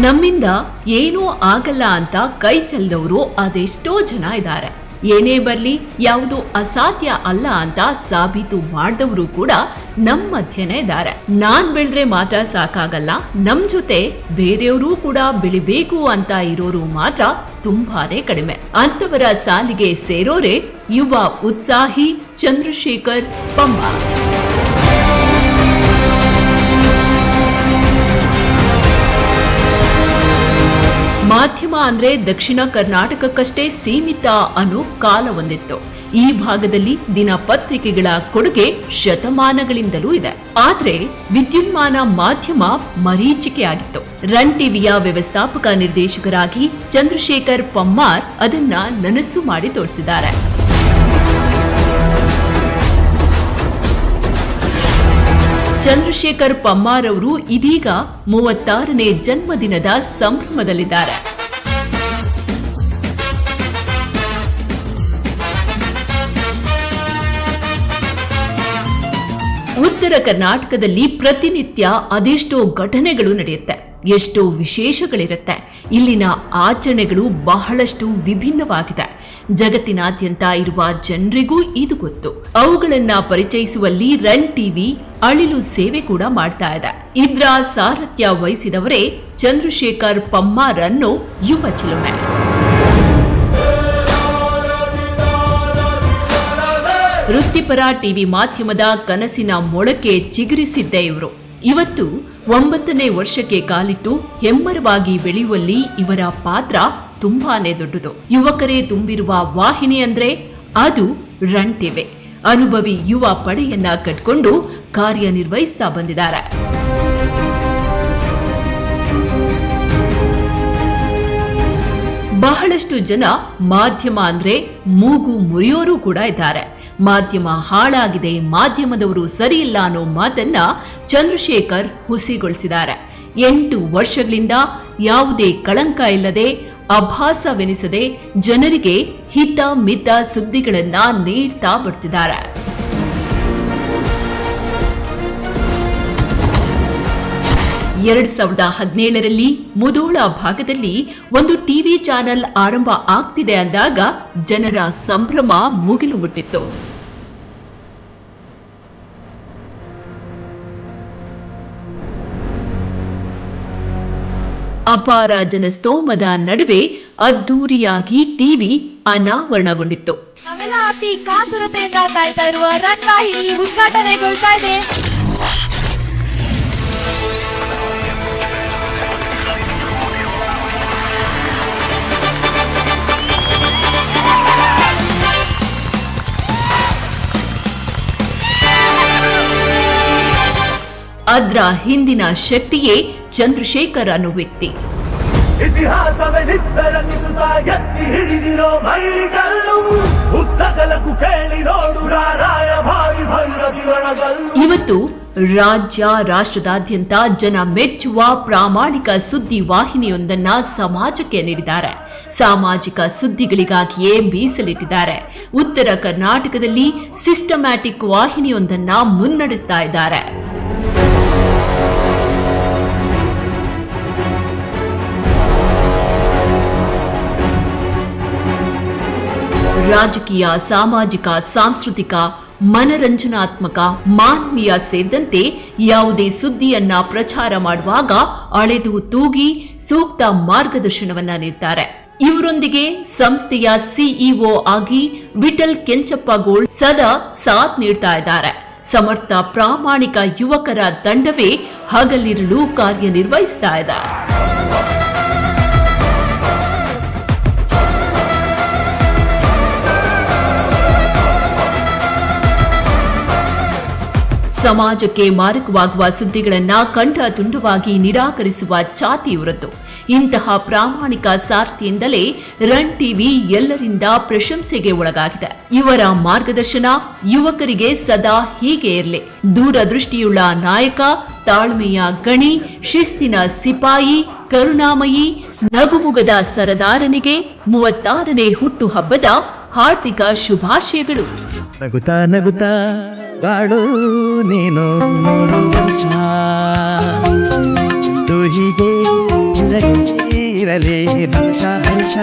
ನಮ್ಮಿಂದ ಏನೂ ಆಗಲ್ಲ ಅಂತ ಕೈ ಚೆಲ್ಲದವರು ಅದೆಷ್ಟೋ ಜನ ಇದ್ದಾರೆ. ಏನೇ ಬರ್ಲಿ ಯಾವುದು ಅಸಾಧ್ಯ ಅಲ್ಲ ಅಂತ ಸಾಬೀತು ಮಾಡಿದವರು ಕೂಡ ನಮ್ಮ ಮಧ್ಯನೇ ಇದ್ದಾರೆ. ನಾನ್ ಬೆಳೆದ್ರೆ ಮಾತ್ರ ಸಾಕಾಗಲ್ಲ, ನಮ್ ಜೊತೆ ಬೇರೆಯವರು ಕೂಡ ಬೆಳಿಬೇಕು ಅಂತ ಇರೋರು ಮಾತ್ರ ತುಂಬಾನೇ ಕಡಿಮೆ. ಅಂತವರ ಸಾಲಿಗೆ ಸೇರೋರೆ ಯುವ ಉತ್ಸಾಹಿ ಚಂದ್ರಶೇಖರ್ ಪಮ್ಮಾರ್. ಮಾಧ್ಯಮ ಅಂದ್ರೆ ದಕ್ಷಿಣ ಕರ್ನಾಟಕಕ್ಕಷ್ಟೇ ಸೀಮಿತ ಅನ್ನೋ ಕಾಲ ಒಂದಿತ್ತು. ಈ ಭಾಗದಲ್ಲಿ ದಿನಪತ್ರಿಕೆಗಳ ಕೊಡುಗೆ ಶತಮಾನಗಳಿಂದಲೂ ಇದೆ. ಆದ್ರೆ ವಿದ್ಯುನ್ಮಾನ ಮಾಧ್ಯಮ ಮರೀಚಿಕೆಯಾಗಿತ್ತು. ರನ್ ಟಿವಿಯ ವ್ಯವಸ್ಥಾಪಕ ನಿರ್ದೇಶಕರಾಗಿ ಚಂದ್ರಶೇಖರ್ ಪಮ್ಮಾರ್ ಅದನ್ನ ನನಸು ಮಾಡಿ ತೋರಿಸಿದ್ದಾರೆ. ಚಂದ್ರಶೇಖರ್ ಪಮ್ಮಾರ್ ಅವರು ಇದೀಗ 36ನೇ ಜನ್ಮದಿನದ ಸಂಭ್ರಮದಲ್ಲಿದ್ದಾರೆ. ಉತ್ತರ ಕರ್ನಾಟಕದಲ್ಲಿ ಪ್ರತಿನಿತ್ಯ ಅದೆಷ್ಟೋ ಘಟನೆಗಳು ನಡೆಯುತ್ತೆ, ಎಷ್ಟೋ ವಿಶೇಷಗಳಿರುತ್ತೆ. ಇಲ್ಲಿನ ಆಚರಣೆಗಳು ಬಹಳಷ್ಟು ವಿಭಿನ್ನವಾಗಿದೆ. ಜಗತ್ತಿನಾದ್ಯಂತ ಇರುವ ಜನರಿಗೂ ಇದು ಗೊತ್ತು. ಅವುಗಳನ್ನ ಪರಿಚಯಿಸುವಲ್ಲಿ ರನ್ ಟಿವಿ ಅಳಿಲು ಸೇವೆ ಕೂಡ ಮಾಡ್ತಾ ಇದೆ. ಇದ್ರ ಸಾರಥ್ಯ ವಹಿಸಿದವರೇ ಚಂದ್ರಶೇಖರ್ ಪಮ್ಮಾರ್ ಅನ್ನೋ ಯುವ ಚಿಲುಮೆ. ವೃತ್ತಿಪರ ಟಿವಿ ಮಾಧ್ಯಮದ ಕನಸಿನ ಮೊಳಕೆ ಚಿಗುರಿಸಿದ್ದೇ ಇವರು. ಇವತ್ತು 9ನೇ ವರ್ಷಕ್ಕೆ ಕಾಲಿಟ್ಟು ಹೆಮ್ಮರವಾಗಿ ಬೆಳೆಯುವಲ್ಲಿ ಇವರ ಪಾತ್ರ ತುಂಬಾನೇ ದೊಡ್ಡದು. ಯುವಕರೇ ತುಂಬಿರುವ ವಾಹಿನಿ ಅಂದ್ರೆ ಅದು ರನ್ ಟಿವಿ. ಅನುಭವಿ ಯುವ ಪಡೆಯನ್ನ ಕಟ್ಕೊಂಡು ಕಾರ್ಯನಿರ್ವಹಿಸ್ತಾ ಬಂದಿದ್ದಾರೆ. ಬಹಳಷ್ಟು ಜನ ಮಾಧ್ಯಮ ಅಂದ್ರೆ ಮೂಗು ಮುರಿಯೋರು ಕೂಡ ಇದ್ದಾರೆ. ಮಾಧ್ಯಮ ಹಾಳಾಗಿದೆ, ಮಾಧ್ಯಮದವರು ಸರಿಯಿಲ್ಲ ಅನ್ನೋ ಮಾತನ್ನ ಚಂದ್ರಶೇಖರ್ ಹುಸಿಗೊಳಿಸಿದ್ದಾರೆ. 8 ವರ್ಷಗಳಿಂದ ಯಾವುದೇ ಕಳಂಕ ಇಲ್ಲದೆ, ಅಭಾಸವೆನಿಸದೆ ಜನರಿಗೆ ಹಿತ ಮಿತ ಸುದ್ದಿಗಳನ್ನ ನೀಡ್ತಾ ಬರ್ತಿದ್ದಾರೆ. ಎರಡ್ 2017ರಲ್ಲಿ ಮುಧೋಳ ಭಾಗದಲ್ಲಿ ಒಂದು ಟಿವಿ ಚಾನೆಲ್ ಆರಂಭ ಆಗ್ತಿದೆ ಅಂದಾಗ ಜನರ ಸಂಭ್ರಮ ಮುಗಿಲು ಮುಟ್ಟಿತ್ತು. ಅಪಾರ ಜನಸ್ತೋಮದ ನಡುವೆ ಅದ್ದೂರಿಯಾಗಿ ಟಿವಿ ಅನಾವರಣಗೊಂಡಿತ್ತು. ನಾವೆಲ್ಲ ಅತಿ ಕಾತುರತೆಯಿಂದ ಕಾಯ್ತಾ ಇರುವ ರನ್ ವಾಹಿನಿ ಉದ್ಘಾಟನೆಗೊಳ್ತಾ ಇದೆ. ಅದ್ರ ಹಿಂದಿನ ಶಕ್ತಿಯೇ ಚಂದ್ರಶೇಖರ್ ಅನ್ನೋ ವ್ಯಕ್ತಿ. ಇವತ್ತು ರಾಜ್ಯ ರಾಷ್ಟ್ರದಾದ್ಯಂತ ಜನ ಮೆಚ್ಚುವ ಪ್ರಾಮಾಣಿಕ ಸುದ್ದಿ ವಾಹಿನಿಯೊಂದನ್ನ ಸಮಾಜಕ್ಕೆ ನೀಡಿದ್ದಾರೆ. ಸಾಮಾಜಿಕ ಸುದ್ದಿಗಳಿಗಾಗಿಯೇ ಮೀಸಲಿಟ್ಟಿದ್ದಾರೆ. ಉತ್ತರ ಕರ್ನಾಟಕದಲ್ಲಿ ಸಿಸ್ಟಮ್ಯಾಟಿಕ್ ವಾಹಿನಿಯೊಂದನ್ನ ಮುನ್ನಡೆಸ್ತಾ ಇದ್ದಾರೆ. ರಾಜಕೀಯ, ಸಾಮಾಜಿಕ, ಸಾಂಸ್ಕೃತಿಕ, ಮನರಂಜನಾತ್ಮಕ, ಮಾನವೀಯ ಸೇರಿದಂತೆ ಯಾವುದೇ ಸುದ್ದಿಯನ್ನ ಪ್ರಚಾರ ಮಾಡುವಾಗ ಅಳೆದು ತೂಗಿ ಸೂಕ್ತ ಮಾರ್ಗದರ್ಶನವನ್ನ ನೀಡ್ತಾರೆ. ಇವರೊಂದಿಗೆ ಸಂಸ್ಥೆಯ ಸಿಇಒ ಆಗಿ ವಿಠಲ್ ಕೆಂಚಪ್ಪಗೋಳ್ ಸದಾ ಸಾಥ್ ನೀಡ್ತಾ ಇದ್ದಾರೆ. ಸಮರ್ಥ ಪ್ರಾಮಾಣಿಕ ಯುವಕರ ತಂಡವೇ ಹಗಲಿರುಳು ಕಾರ್ಯನಿರ್ವಹಿಸ್ತಾ ಇದೆ. ಸಮಾಜಕ್ಕೆ ಮಾರಕವಾಗುವ ಸುದ್ದಿಗಳನ್ನ ಕಂಠ ತುಂಡವಾಗಿ ನಿರಾಕರಿಸುವ ಛಾತಿ ಇವರದ್ದು. ಇಂತಹ ಪ್ರಾಮಾಣಿಕ ಸಾರಥಿಯಿಂದಲೇ ರನ್ ಟಿವಿ ಎಲ್ಲರಿಂದ ಪ್ರಶಂಸೆಗೆ ಒಳಗಾಗಿದೆ. ಇವರ ಮಾರ್ಗದರ್ಶನ ಯುವಕರಿಗೆ ಸದಾ ಹೀಗೆ ಇರಲಿ. ದೂರದೃಷ್ಟಿಯುಳ್ಳ ನಾಯಕ, ತಾಳ್ಮೆಯ ಗಣಿ, ಶಿಸ್ತಿನ ಸಿಪಾಯಿ, ಕರುಣಾಮಯಿ, ನಗುಮುಗದ ಸರದಾರನಿಗೆ 36ನೇ ಹುಟ್ಟುಹಬ್ಬದ ಹಾರ್ದಿಕ ಶುಭಾಶಯಗಳು. ನಗುತ್ತಾ ನಗುತ್ತಾ ಬಾಳು ನೀನು, ಹೀಗೆ ಇರಲಿ ಹರ್ಷ ಹರ್ಷ